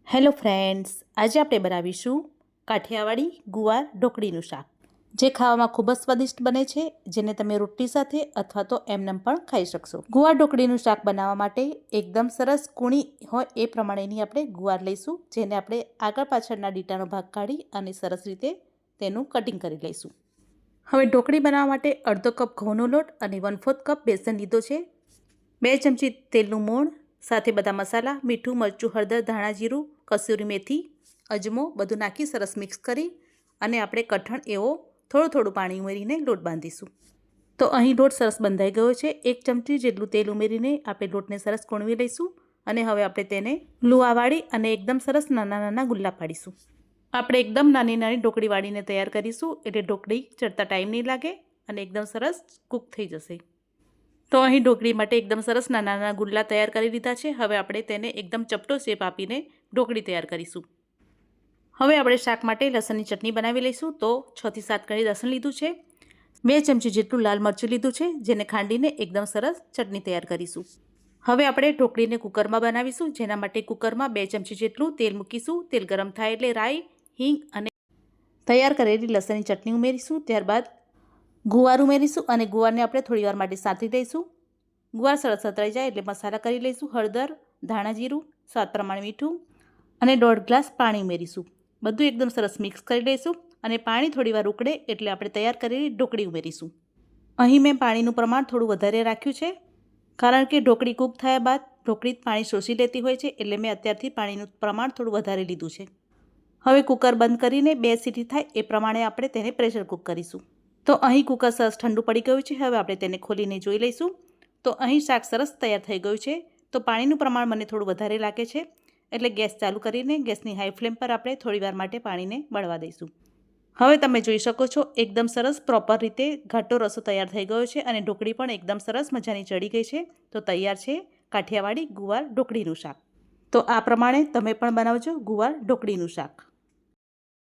Hello friends, આજે આપણે બનાવીશું કાઠિયાવાડી ગુવાર ઢોકળીનું શાક, જે ખાવામાં ખૂબ જ સ્વાદિષ્ટ બને છે, જેને તમે રોટલી સાથે અથવા તો એમનેમ પણ ખાઈ શકશો। ગુવાર ઢોકળીનું શાક બનાવવા માટે એકદમ સરસ કૂણી હોય એ પ્રમાણેની આપણે ગુવાર લઈશું, જેને આપણે આગળ પાછળના ડીટાનો ભાગ કાઢી અને સરસ રીતે તેનું કટિંગ કરી લઈશું। હવે ઢોકળી બનાવવા માટે અડધો કપ ઘઉંનો લોટ અને 1/4 કપ બેસન લીધો છે, 2 ચમચી તેલનું મોણ સાથે બધા મસાલા, મીઠું, મરચું, હળદર, ધાણા જીરું, કસૂરી મેથી, અજમો બધું નાખી સરસ મિક્સ કરી અને આપણે કઠણ એવો થોડું પાણી ઉમેરીને લોટ બાંધીશું। તો અહીં લોટ સરસ બંધાઈ ગયો છે। 1 ચમચી જેટલું તેલ ઉમેરીને આપણે લોટને સરસ કોણવી લઈશું અને હવે આપણે તેને લુવા વાળી અને એકદમ સરસ નાના ગુલ્લા પાડીશું। આપણે એકદમ નાની ઢોકળી વાળીને તૈયાર કરીશું, એટલે ઢોકળી ચડતા ટાઈમ નહીં લાગે અને એકદમ સરસ કૂક થઈ જશે। તો અહીં ઢોકળી માટે એકદમ સરસ નાના ગુલ્લા તૈયાર કરી લીધા છે। હવે આપણે તેને એકદમ ચપટો શેપ આપીને ઢોકળી તૈયાર કરીશું। હવે આપણે શાક માટે લસણની ચટણી બનાવી લઈશું। તો 6 થી 7 કળી લસણ લીધું છે, 2 ચમચી જેટલું લાલ મરચું લીધું છે, જેને ખાંડીને એકદમ સરસ ચટણી તૈયાર કરીશું। હવે આપણે ઢોકળીને કુકરમાં બનાવીશું, જેના માટે કુકરમાં 2 ચમચી જેટલું તેલ મૂકીશું। તેલ ગરમ થાય એટલે રાઈ, હિંગ અને તૈયાર કરેલી લસણની ચટણી ઉમેરીશું। ત્યારબાદ ગુવાર ઉમેરીશું અને ગુવારને આપણે થોડીવાર માટે સાંતળી લઈશું। ગુવાર સરસ સતળાઈ જાય એટલે મસાલા કરી લઈશું। હળદર, ધાણા જીરું, સ્વાદ પ્રમાણે મીઠું અને 1.5 ગ્લાસ પાણી ઉમેરીશું। બધું એકદમ સરસ મિક્સ કરી લઈશું અને પાણી થોડીવાર ઉકળે એટલે આપણે તૈયાર કરેલી ઢોકળી ઉમેરીશું। અહીં મેં પાણીનું પ્રમાણ થોડું વધારે રાખ્યું છે, કારણ કે ઢોકળી કૂક થયા બાદ ઢોકળી પાણી શોષી લેતી હોય છે, એટલે મેં અત્યારથી પાણીનું પ્રમાણ થોડું વધારે લીધું છે। હવે કુકર બંધ કરીને 2 સીટી થાય એ પ્રમાણે આપણે તેને પ્રેશર કૂક કરીશું। તો અહીં કુકર સરસ ઠંડુ પડી ગયું છે। હવે આપણે તેને ખોલીને જોઈ લઈશું। તો અહીં શાક સરસ તૈયાર થઈ ગયું છે। તો પાણીનું પ્રમાણ મને થોડું વધારે લાગે છે, એટલે ગેસ ચાલુ કરીને ગેસની હાઈ ફ્લેમ પર આપણે થોડીવાર માટે પાણીને બળવા દઈશું। હવે તમે જોઈ શકો છો એકદમ સરસ પ્રોપર રીતે ઘાટો રસો તૈયાર થઈ ગયો છે અને ઢોકળી પણ એકદમ સરસ મજાની ચડી ગઈ છે। તો તૈયાર છે કાઠિયાવાડી ગુવાર ઢોકળીનું શાક। તો આ પ્રમાણે તમે પણ બનાવજો ગુવાર ઢોકળીનું શાક।